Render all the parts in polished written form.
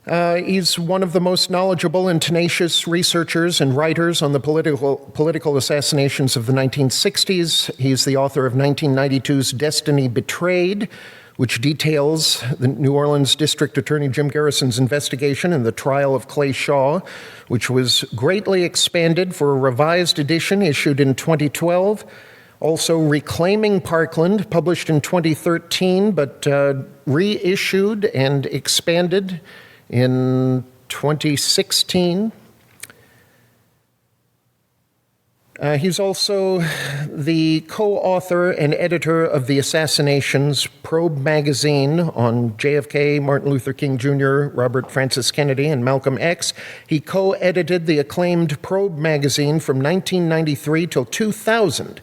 He's one of the most knowledgeable and tenacious researchers and writers on the political assassinations of the 1960s. He's the author of 1992's Destiny Betrayed, which details the New Orleans District Attorney Jim Garrison's investigation and the trial of Clay Shaw, which was greatly expanded for a revised edition issued in 2012. Also, Reclaiming Parkland, published in 2013, but reissued and expanded in 2016. He's also the co-author and editor of the Assassinations Probe magazine on JFK, Martin Luther King Jr., Robert Francis Kennedy, and Malcolm X. He co-edited the acclaimed Probe magazine from 1993 till 2000,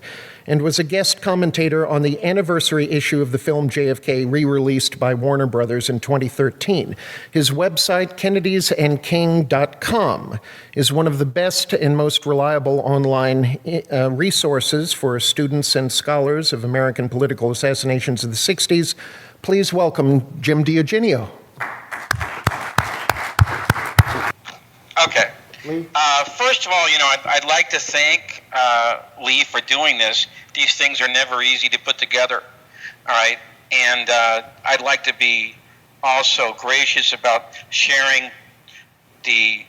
and was a guest commentator on the anniversary issue of the film JFK, re-released by Warner Brothers in 2013. His website, kennedysandking.com, is one of the best and most reliable online resources for students and scholars of American political assassinations of the 60s. Please welcome Jim DiEugenio. Okay. First of all, I'd like to thank Lee for doing this. These things are never easy to put together, all right? And I'd like to be also gracious about sharing the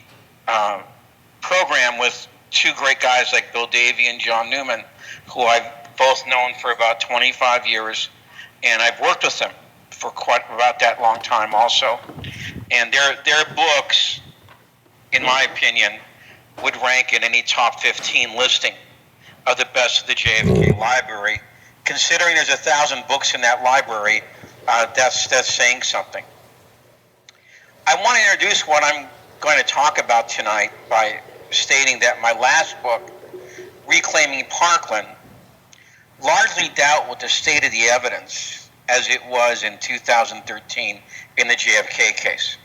program with two great guys like Bill Davey and John Newman, who I've both known for about 25 years, and I've worked with them for quite about that long time also. And their books, in my opinion, would rank in any top 15 listing of the best of the JFK library. Considering there's 1,000 books in that library, that's saying something. I want to introduce what I'm going to talk about tonight by stating that my last book, Reclaiming Parkland, largely dealt with the state of the evidence as it was in 2013 in the JFK case.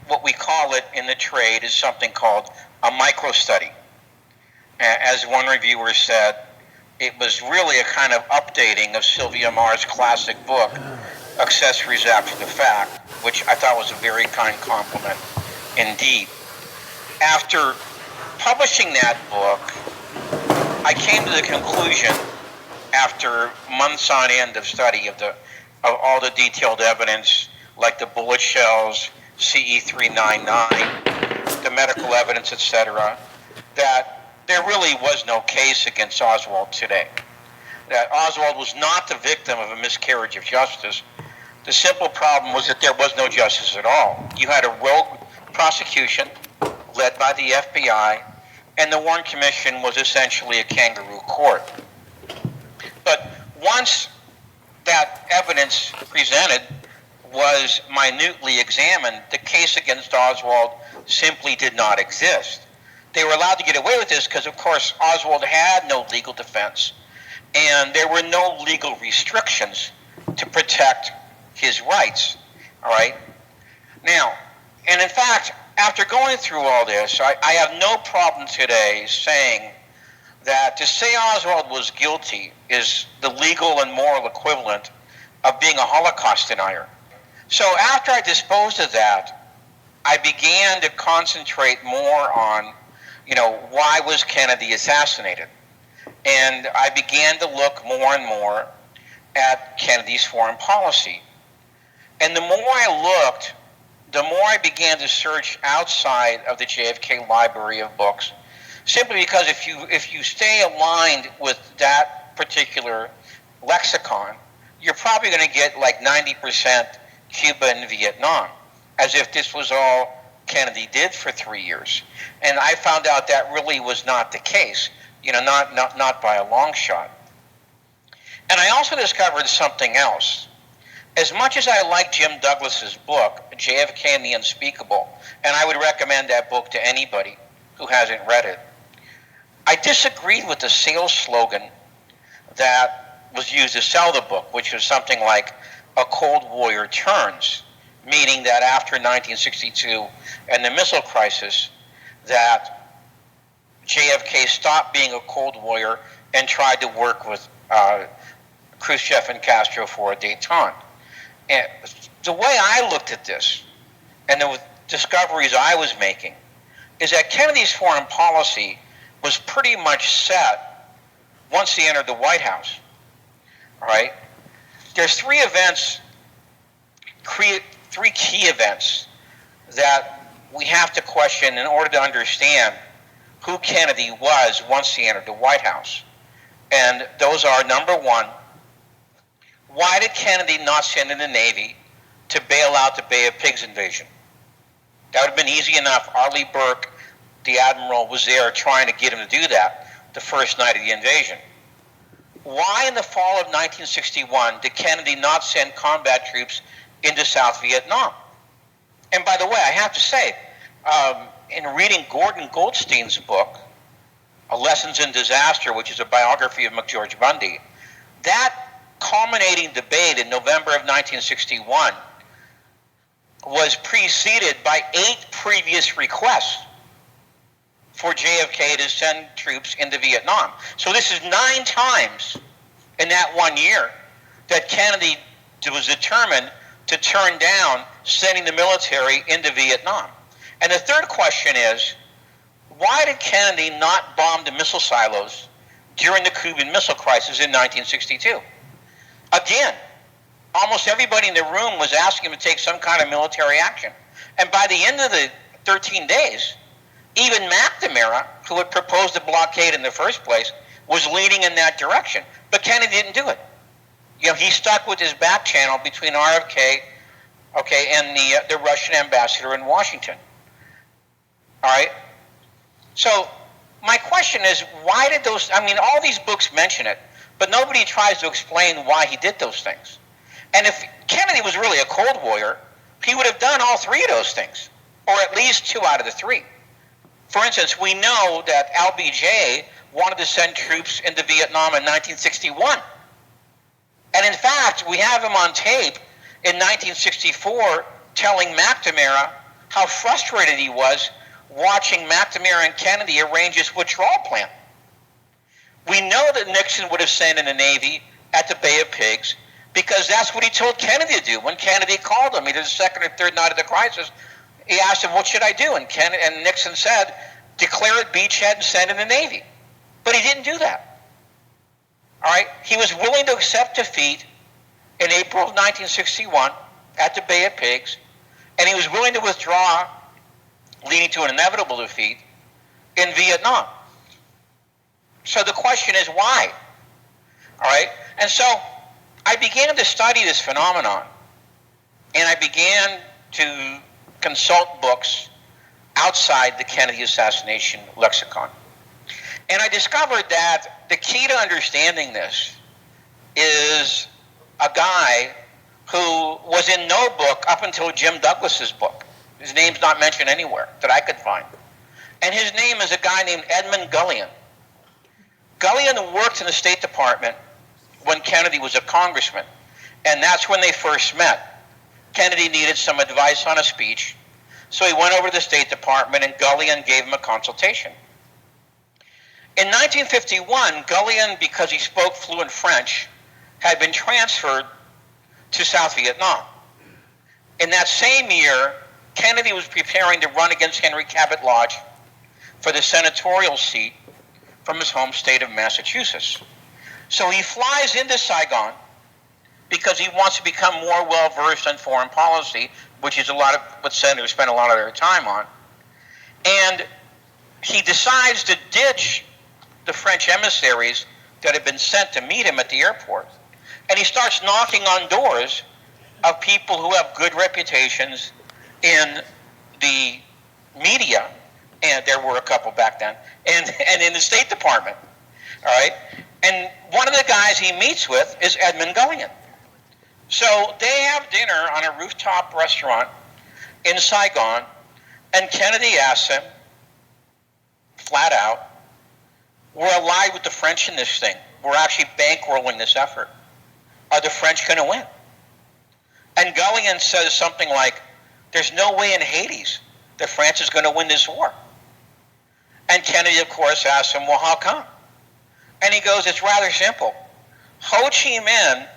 What we call it in the trade is something called a micro-study. As one reviewer said, it was really a kind of updating of Sylvia Maher's classic book, Accessories After the Fact, which I thought was a very kind compliment indeed. After publishing that book, I came to the conclusion, after months on end of study of all the detailed evidence, like the bullet shells, CE-399, the medical evidence, etc., that there really was no case against Oswald today. That Oswald was not the victim of a miscarriage of justice. The simple problem was that there was no justice at all. You had a rogue prosecution led by the FBI, and the Warren Commission was essentially a kangaroo court. But once that evidence presented was minutely examined, the case against Oswald simply did not exist. They were allowed to get away with this because, of course, Oswald had no legal defense, and there were no legal restrictions to protect his rights, all right? Now, and in fact, after going through all this, I have no problem today saying that to say Oswald was guilty is the legal and moral equivalent of being a Holocaust denier. So after I disposed of that, I began to concentrate more on, why was Kennedy assassinated? And I began to look more and more at Kennedy's foreign policy. And the more I looked, the more I began to search outside of the JFK library of books, simply because if you stay aligned with that particular lexicon, you're probably going to get like 90% Cuba and Vietnam, as if this was all Kennedy did for 3 years. And I found out that really was not the case, not by a long shot. And I also discovered something else. As much as I like Jim Douglas's book, JFK and the Unspeakable, and I would recommend that book to anybody who hasn't read it, I disagreed with the sales slogan that was used to sell the book, which was something like, "A Cold Warrior Turns," meaning that after 1962 and the missile crisis, that JFK stopped being a Cold Warrior and tried to work with Khrushchev and Castro for a détente. And the way I looked at this and the discoveries I was making, is that Kennedy's foreign policy was pretty much set once he entered the White House. All right? There's three key events that we have to question in order to understand who Kennedy was once he entered the White House. And those are, number one, why did Kennedy not send in the Navy to bail out the Bay of Pigs invasion? That would have been easy enough. Arleigh Burke, the admiral, was there trying to get him to do that the first night of the invasion. Why in the fall of 1961 did Kennedy not send combat troops into South Vietnam? And by the way, I have to say, in reading Gordon Goldstein's book, Lessons in Disaster, which is a biography of McGeorge Bundy, that culminating debate in November of 1961 was preceded by 8 previous requests for JFK to send troops into Vietnam. So this is 9 times in that 1 year that Kennedy was determined to turn down sending the military into Vietnam. And the third question is, why did Kennedy not bomb the missile silos during the Cuban Missile Crisis in 1962? Again, almost everybody in the room was asking him to take some kind of military action. And by the end of the 13 days, even McNamara, who had proposed the blockade in the first place, was leaning in that direction. But Kennedy didn't do it. You know, he stuck with his back channel between RFK, and the Russian ambassador in Washington. All right? So my question is, why did those, all these books mention it, but nobody tries to explain why he did those things. And if Kennedy was really a Cold Warrior, he would have done all 3 of those things, or at least 2 out of the 3. For instance, we know that LBJ wanted to send troops into Vietnam in 1961. And in fact, we have him on tape in 1964 telling McNamara how frustrated he was watching McNamara and Kennedy arrange his withdrawal plan. We know that Nixon would have sent in the Navy at the Bay of Pigs because that's what he told Kennedy to do. When Kennedy called him, either the second or third night of the crisis, he asked him, what should I do? And Nixon said, declare it beachhead and send in the Navy. But he didn't do that. All right? He was willing to accept defeat in April of 1961 at the Bay of Pigs, and he was willing to withdraw, leading to an inevitable defeat in Vietnam. So the question is why? All right? And so I began to study this phenomenon, and I began to consult books outside the Kennedy assassination lexicon. And I discovered that the key to understanding this is a guy who was in no book up until Jim Douglas's book. His name's not mentioned anywhere that I could find. And his name is a guy named Edmund Gullion. Gullion worked in the State Department when Kennedy was a congressman, and that's when they first met. Kennedy needed some advice on a speech, so he went over to the State Department, and Gullion gave him a consultation. In 1951, Gullion, because he spoke fluent French, had been transferred to South Vietnam. In that same year, Kennedy was preparing to run against Henry Cabot Lodge for the senatorial seat from his home state of Massachusetts. So he flies into Saigon because he wants to become more well-versed in foreign policy, which is a lot of what senators spend a lot of their time on. And he decides to ditch the French emissaries that had been sent to meet him at the airport. And he starts knocking on doors of people who have good reputations in the media, and there were a couple back then, and in the State Department, all right? And one of the guys he meets with is Edmund Gullion. So they have dinner on a rooftop restaurant in Saigon, and Kennedy asks him, flat out, we're allied with the French in this thing. We're actually bankrolling this effort. Are the French going to win? And Gullion says something like, there's no way in Hades that France is going to win this war. And Kennedy, of course, asks him, well, how come? And he goes, it's rather simple. Ho Chi Minh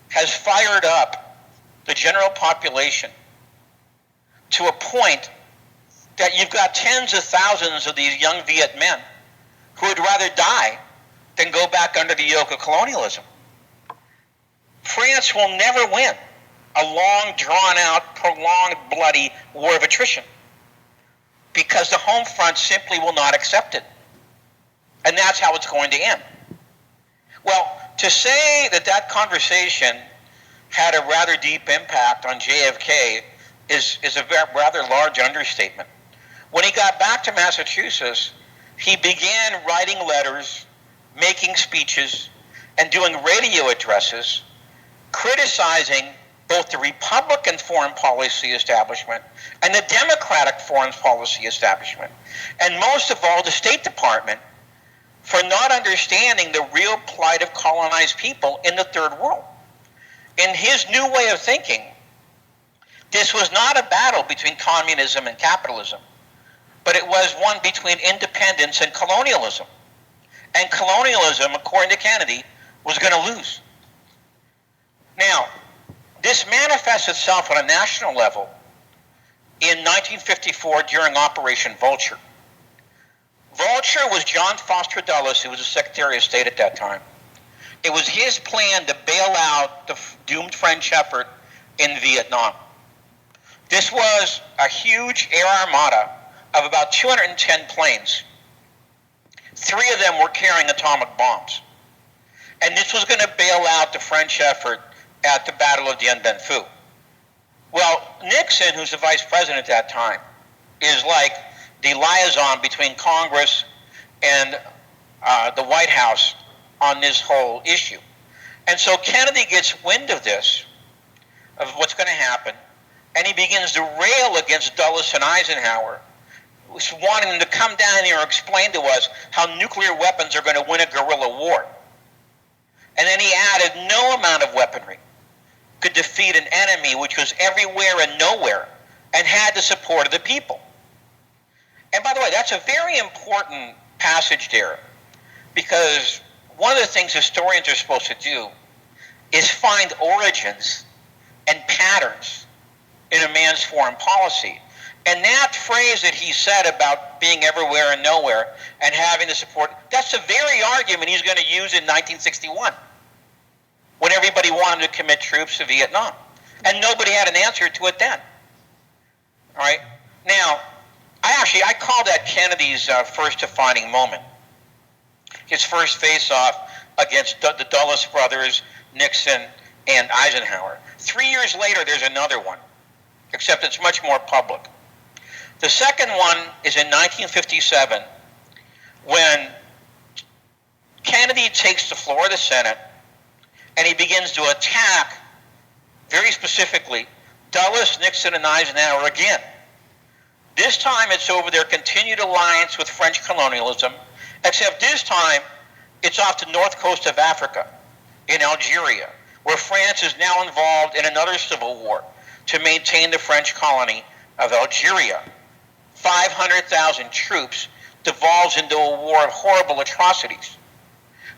has fired up the general population to a point that you've got tens of thousands of these young Viet men who would rather die than go back under the yoke of colonialism. France will never win a long, drawn-out, prolonged, bloody war of attrition because the home front simply will not accept it. And that's how it's going to end. Well, to say that that conversation had a rather deep impact on JFK is a rather large understatement. When he got back to Massachusetts, he began writing letters, making speeches, and doing radio addresses criticizing both the Republican foreign policy establishment and the Democratic foreign policy establishment, and most of all, the State Department, for not understanding the real plight of colonized people in the Third World. In his new way of thinking, this was not a battle between communism and capitalism, but it was one between independence and colonialism. And colonialism, according to Kennedy, was going to lose. Now, this manifests itself on a national level in 1954 during Operation Vulture. Vulture was John Foster Dulles, who was the Secretary of State at that time. It was his plan to bail out the doomed French effort in Vietnam. This was a huge air armada of about 210 planes. 3 of them were carrying atomic bombs. And this was going to bail out the French effort at the Battle of Dien Bien Phu. Well, Nixon, who's the vice president at that time, is like the liaison between Congress and the White House on this whole issue. And so Kennedy gets wind of this, of what's going to happen, and he begins to rail against Dulles and Eisenhower, wanting them to come down here and explain to us how nuclear weapons are going to win a guerrilla war. And then he added no amount of weaponry could defeat an enemy which was everywhere and nowhere and had the support of the people. And by the way, that's a very important passage there, because one of the things historians are supposed to do is find origins and patterns in a man's foreign policy. And that phrase that he said about being everywhere and nowhere and having the support, that's the very argument he's going to use in 1961 when everybody wanted to commit troops to Vietnam. And nobody had an answer to it then. All right? Now, I call that Kennedy's first defining moment. His first face-off against the Dulles brothers, Nixon, and Eisenhower. 3 years later, there's another one, except it's much more public. The second one is in 1957, when Kennedy takes the floor of the Senate and he begins to attack, very specifically, Dulles, Nixon, and Eisenhower again. This time it's over their continued alliance with French colonialism, except this time it's off the north coast of Africa, in Algeria, where France is now involved in another civil war to maintain the French colony of Algeria. 500,000 troops devolves into a war of horrible atrocities.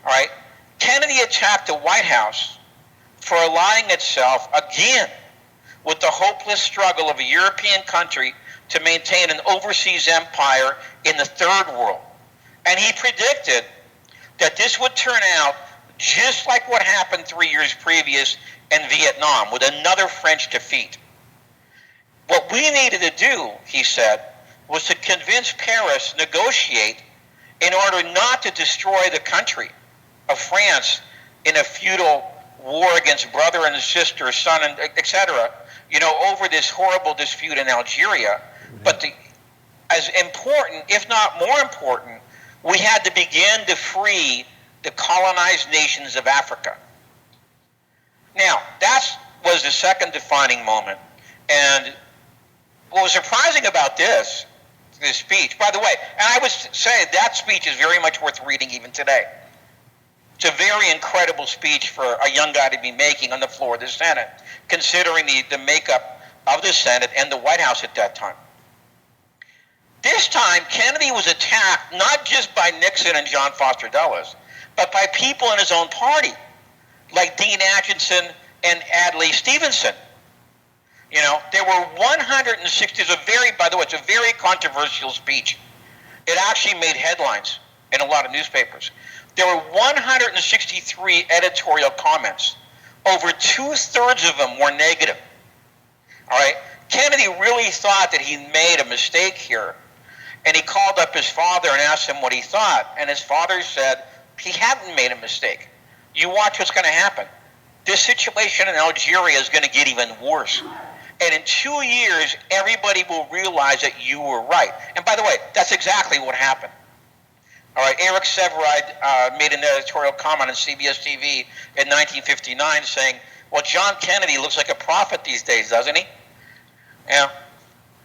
All right? Kennedy attacked the White House for allying itself again with the hopeless struggle of a European country to maintain an overseas empire in the Third World. And he predicted that this would turn out just like what happened 3 years previous in Vietnam, with another French defeat. What we needed to do, he said, was to convince Paris to negotiate in order not to destroy the country of France in a feudal war against brother and sister, son, and etc., over this horrible dispute in Algeria. But as important, if not more important, we had to begin to free the colonized nations of Africa. Now, that was the second defining moment. And what was surprising about this speech, by the way, and I would say that speech is very much worth reading even today. It's a very incredible speech for a young guy to be making on the floor of the Senate, considering the makeup of the Senate and the White House at that time. This time, Kennedy was attacked not just by Nixon and John Foster Dulles, but by people in his own party, like Dean Acheson and Adlai Stevenson. There were 160. By the way, it's a very controversial speech. It actually made headlines in a lot of newspapers. There were 163 editorial comments. Over 2/3 of them were negative. All right? Kennedy really thought that he made a mistake here, and he called up his father and asked him what he thought, and his father said he hadn't made a mistake. You watch what's going to happen. This situation in Algeria is going to get even worse. And in 2 years, everybody will realize that you were right. And by the way, that's exactly what happened. All right, Eric Severide made an editorial comment on CBS TV in 1959 saying, well, John Kennedy looks like a prophet these days, doesn't he? Yeah.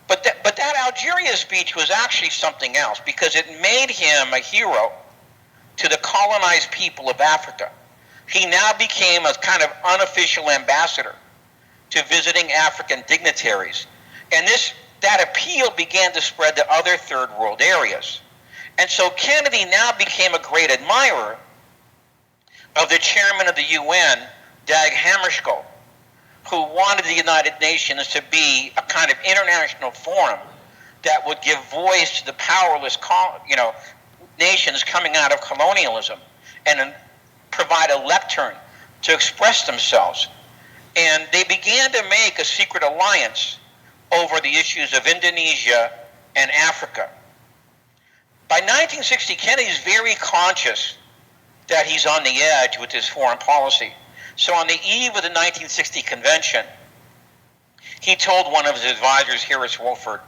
But that Algeria speech was actually something else, because it made him a hero to the colonized people of Africa. He now became a kind of unofficial ambassador to visiting African dignitaries. And that appeal began to spread to other third world areas. And so Kennedy now became a great admirer of the chairman of the UN, Dag Hammarskjöld, who wanted the United Nations to be a kind of international forum that would give voice to the powerless nations coming out of colonialism and provide a lectern to express themselves. And they began to make a secret alliance over the issues of Indonesia and Africa. By 1960, Kennedy is very conscious that he's on the edge with his foreign policy. So on the eve of the 1960 convention, he told one of his advisors, Horace Wolford,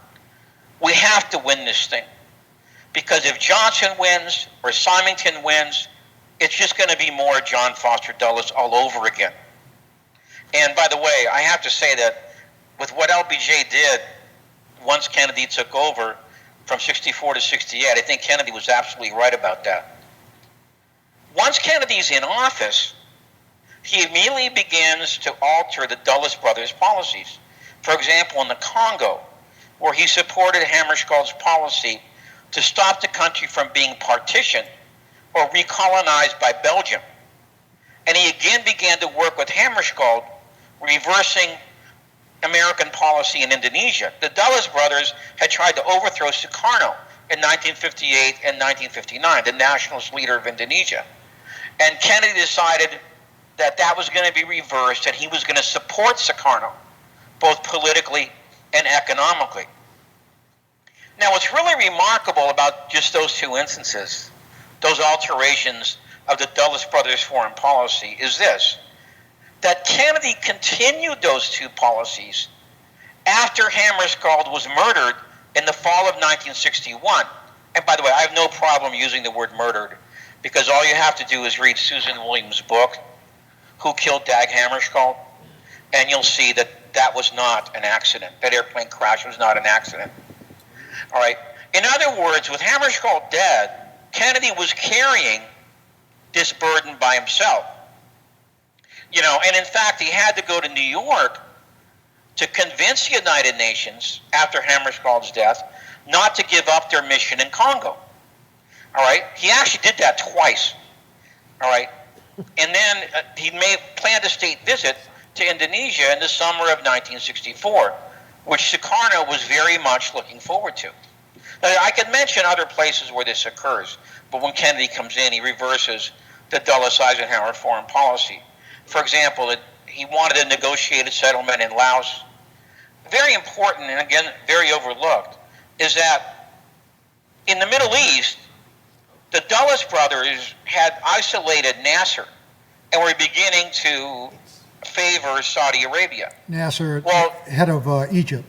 we have to win this thing. Because if Johnson wins or Symington wins, it's just going to be more John Foster Dulles all over again. And by the way, I have to say that with what LBJ did once Kennedy took over from 64 to 68, I think Kennedy was absolutely right about that. Once Kennedy's in office, he immediately begins to alter the Dulles brothers' policies. For example, in the Congo, where he supported Hammarskjöld's policy to stop the country from being partitioned or recolonized by Belgium. And he again began to work with Hammarskjöld, reversing American policy in Indonesia. The Dulles brothers had tried to overthrow Sukarno in 1958 and 1959, the nationalist leader of Indonesia. And Kennedy decided that was going to be reversed, and he was going to support Sukarno, both politically and economically. Now, what's really remarkable about just those two instances, those alterations of the Dulles brothers' foreign policy, is this: that Kennedy continued those two policies after Hammarskjöld was murdered in the fall of 1961. And by the way, I have no problem using the word murdered, because all you have to do is read Susan Williams' book, Who Killed Dag Hammarskjöld, and you'll see that was not an accident. That airplane crash was not an accident. All right. In other words, with Hammarskjöld dead, Kennedy was carrying this burden by himself. And in fact, he had to go to New York to convince the United Nations, after Hammarskjöld's death, not to give up their mission in Congo. All right? He actually did that twice. All right? And then he planned a state visit to Indonesia in the summer of 1964, which Sukarno was very much looking forward to. Now, I could mention other places where this occurs, but when Kennedy comes in, he reverses the Dulles-Eisenhower foreign policy. For example, he wanted a negotiated settlement in Laos. Very important, and again, very overlooked, is that in the Middle East, the Dulles brothers had isolated Nasser and were beginning to favor Saudi Arabia. Nasser, head of Egypt.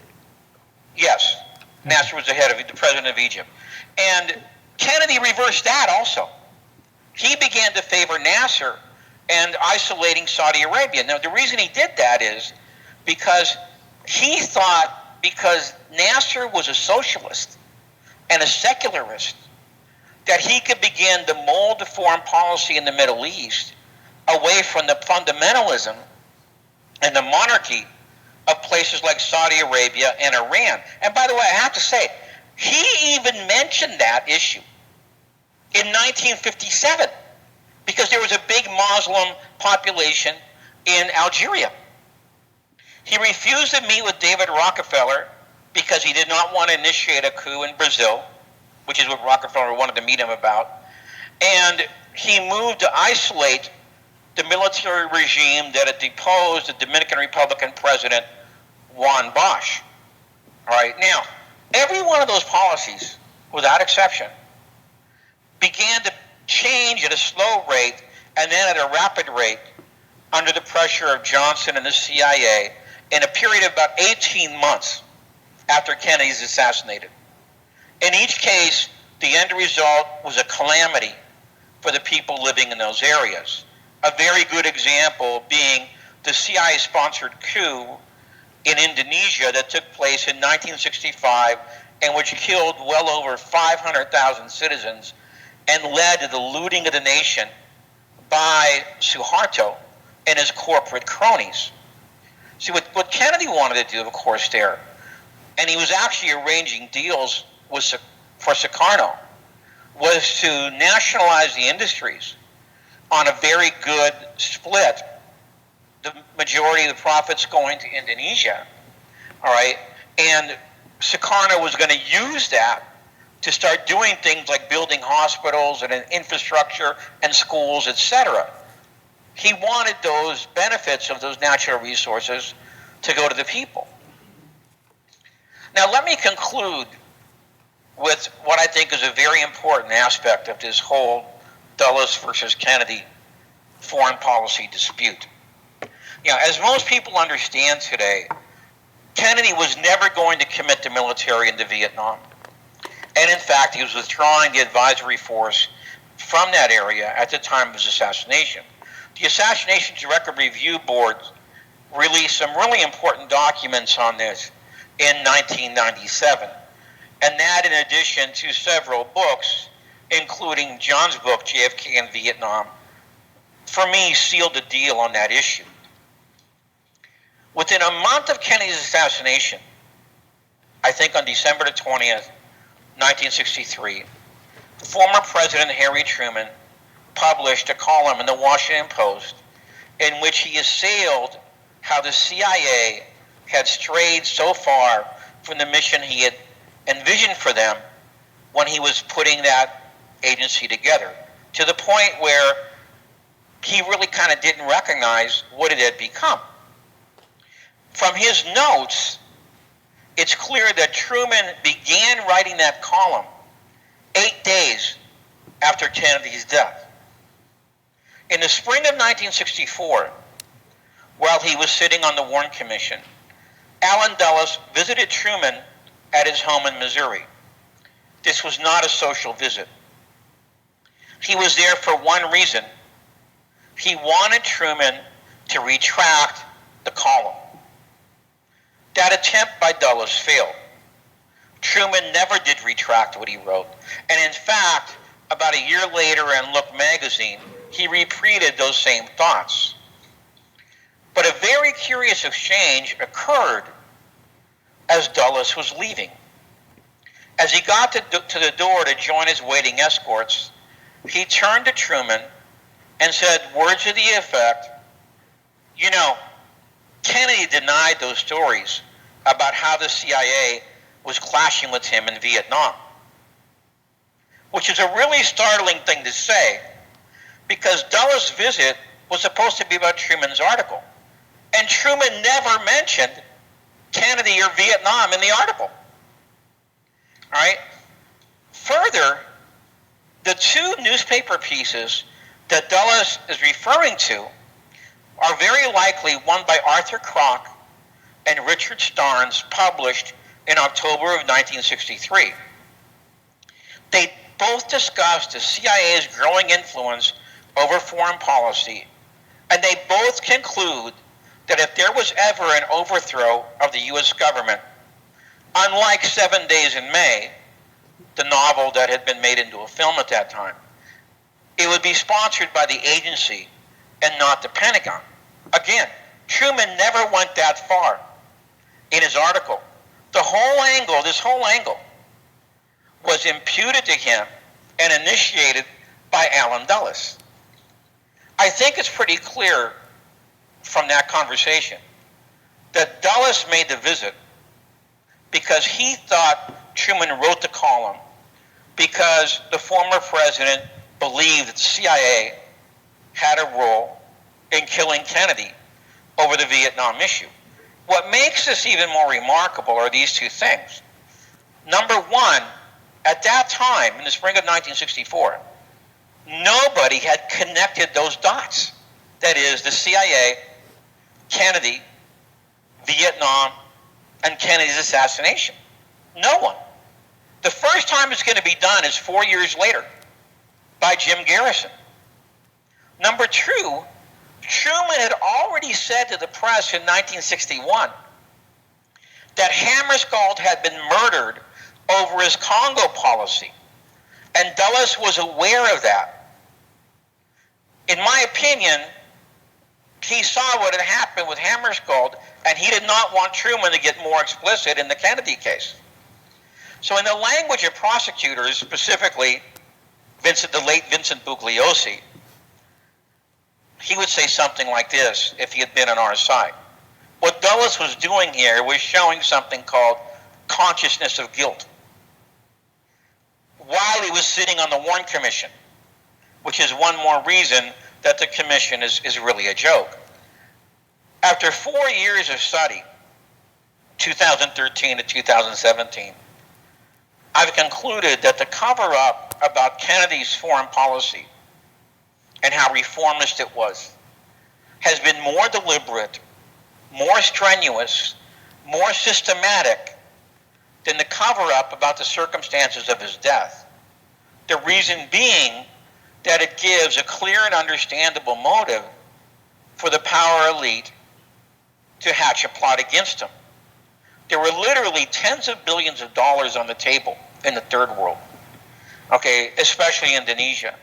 Yes, Nasser was the president of Egypt. And Kennedy reversed that also. He began to favor Nasser and isolating Saudi Arabia. Now, the reason he did that is because he thought, because Nasser was a socialist and a secularist, that he could begin to mold the foreign policy in the Middle East away from the fundamentalism and the monarchy of places like Saudi Arabia and Iran. And by the way, I have to say, he even mentioned that issue in 1957, because there was a big Muslim population in Algeria. He refused to meet with David Rockefeller because he did not want to initiate a coup in Brazil, which is what Rockefeller wanted to meet him about. And he moved to isolate the military regime that had deposed the Dominican Republican president, Juan Bosch. All right, now, every one of those policies, without exception, began to change at a slow rate and then at a rapid rate under the pressure of Johnson and the CIA in a period of about 18 months after Kennedy's assassinated. In each case, the end result was a calamity for the people living in those areas. A very good example being the CIA-sponsored coup in Indonesia that took place in 1965 and which killed well over 500,000 citizens and led to the looting of the nation by Suharto and his corporate cronies. See, what Kennedy wanted to do, of course, there, and he was actually arranging deals for Sukarno, was to nationalize the industries on a very good split, the majority of the profits going to Indonesia, all right? And Sukarno was going to use that to start doing things like building hospitals and infrastructure and schools, etc. He wanted those benefits of those natural resources to go to the people. Now, let me conclude with what I think is a very important aspect of this whole Dulles versus Kennedy foreign policy dispute. You know, as most people understand today, Kennedy was never going to commit the military into Vietnam. And in fact, he was withdrawing the advisory force from that area at the time of his assassination. The Assassination Record Review Board released some really important documents on this in 1997. And that in addition to several books, including John's book, JFK in Vietnam, for me, sealed the deal on that issue. Within a month of Kennedy's assassination, I think on December the 20th, 1963, former President Harry Truman published a column in the Washington Post in which he assailed how the CIA had strayed so far from the mission he had envisioned for them when he was putting that agency together, to the point where he really kind of didn't recognize what it had become. From his notes, it's clear that Truman began writing that column 8 days after Kennedy's death. In the spring of 1964, while he was sitting on the Warren Commission, Allen Dulles visited Truman at his home in Missouri. This was not a social visit. He was there for one reason. He wanted Truman to retract the column. That attempt by Dulles failed. Truman never did retract what he wrote. And in fact, about a year later in Look magazine, he repeated those same thoughts. But a very curious exchange occurred as Dulles was leaving. As he got to the door to join his waiting escorts, he turned to Truman and said words to the effect, "You know, Kennedy denied those stories about how the CIA was clashing with him in Vietnam," which is a really startling thing to say, because Dulles' visit was supposed to be about Truman's article. And Truman never mentioned Kennedy or Vietnam in the article. All right? Further, the two newspaper pieces that Dulles is referring to are very likely one by Arthur Kroc and Richard Starnes, published in October of 1963. They both discussed the CIA's growing influence over foreign policy, and they both conclude that if there was ever an overthrow of the U.S. government, unlike 7 Days in May, the novel that had been made into a film at that time, it would be sponsored by the agency and not the Pentagon. Again, Truman never went that far in his article. This whole angle, was imputed to him and initiated by Allen Dulles. I think it's pretty clear from that conversation that Dulles made the visit because he thought Truman wrote the column because the former president believed that the CIA had a role in killing Kennedy over the Vietnam issue. What makes this even more remarkable are these two things. Number one, at that time, in the spring of 1964, nobody had connected those dots. That is, the CIA, Kennedy, Vietnam, and Kennedy's assassination. No one. The first time it's going to be done is 4 years later by Jim Garrison. Number two, Truman had already said to the press in 1961 that Hammarskjöld had been murdered over his Congo policy, and Dulles was aware of that. In my opinion, he saw what had happened with Hammarskjöld, and he did not want Truman to get more explicit in the Kennedy case. So in the language of prosecutors, specifically the late Vincent Bugliosi, he would say something like this if he had been on our side. What Dulles was doing here was showing something called consciousness of guilt while he was sitting on the Warren Commission, which is one more reason that the commission is really a joke. After 4 years of study, 2013 to 2017, I've concluded that the cover-up about Kennedy's foreign policy and how reformist it was has been more deliberate, more strenuous, more systematic than the cover-up about the circumstances of his death. The reason being that it gives a clear and understandable motive for the power elite to hatch a plot against him. There were literally tens of billions of dollars on the table in the third world, okay, especially Indonesia.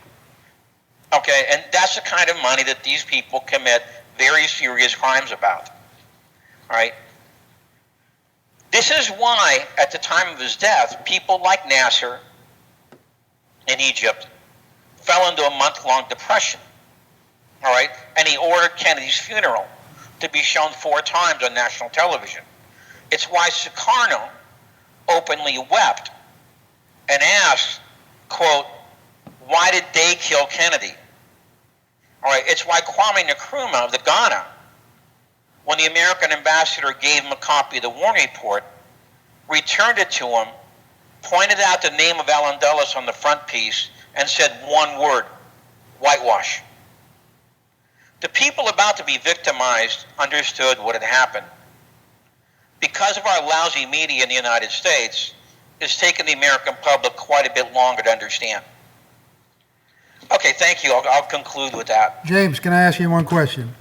Okay, and that's the kind of money that these people commit very serious crimes about. All right? This is why, at the time of his death, people like Nasser in Egypt fell into a month-long depression. All right? And he ordered Kennedy's funeral to be shown 4 times on national television. It's why Sukarno openly wept and asked, quote, why did they kill Kennedy? All right, it's why Kwame Nkrumah of the Ghana, when the American ambassador gave him a copy of the Warren Report, returned it to him, pointed out the name of Allen Dulles on the front piece, and said one word, whitewash. The people about to be victimized understood what had happened. Because of our lousy media in the United States, it's taken the American public quite a bit longer to understand. Okay, thank you. I'll conclude with that. James, can I ask you one question?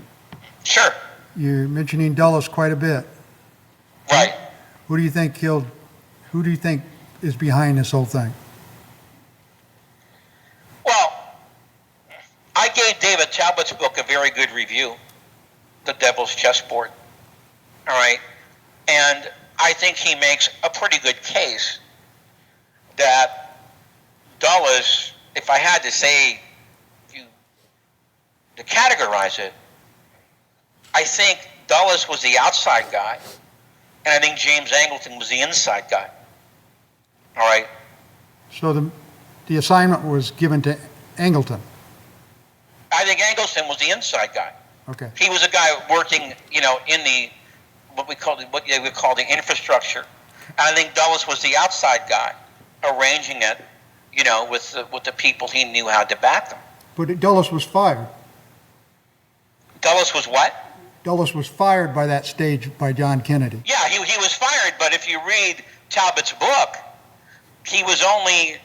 Sure. You're mentioning Dulles quite a bit. Right. Who do you think is behind this whole thing? Well, I gave David Talbot's book a very good review, The Devil's Chessboard. All right? And I think he makes a pretty good case that Dulles, if I had to say, to categorize it, I think Dulles was the outside guy, and I think James Angleton was the inside guy. All right? So the assignment was given to Angleton. I think Angleton was the inside guy. Okay. He was a guy working, in the what they would call the infrastructure. And I think Dulles was the outside guy, arranging it, with the people he knew how to back them. But Dulles was fired. Dulles was what? Dulles was fired by that stage by John Kennedy. Yeah, he was fired. But if you read Talbot's book, he was only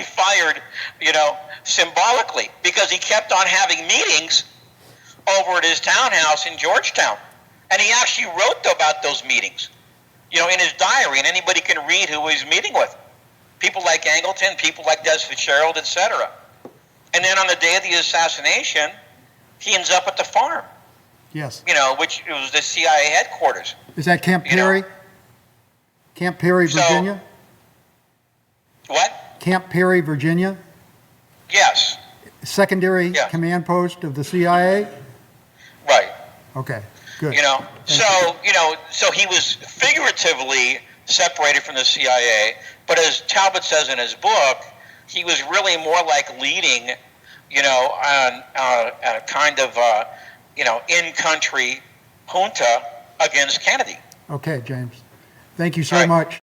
fired, symbolically, because he kept on having meetings over at his townhouse in Georgetown, and he actually wrote about those meetings, in his diary, and anybody can read who he was meeting with. People like Angleton, people like Des Fitzgerald, etc. And then on the day of the assassination, he ends up at the farm. Yes. Which was the CIA headquarters. Is that Camp Perry? Camp Perry, Virginia? What? Camp Perry, Virginia? Yes. Secondary Yes. command post of the CIA? Right. Okay. Good. So he was figuratively separated from the CIA, but as Talbot says in his book, he was really more like leading, on a kind of, in-country junta against Kennedy. Okay, James. Thank you so All right. much.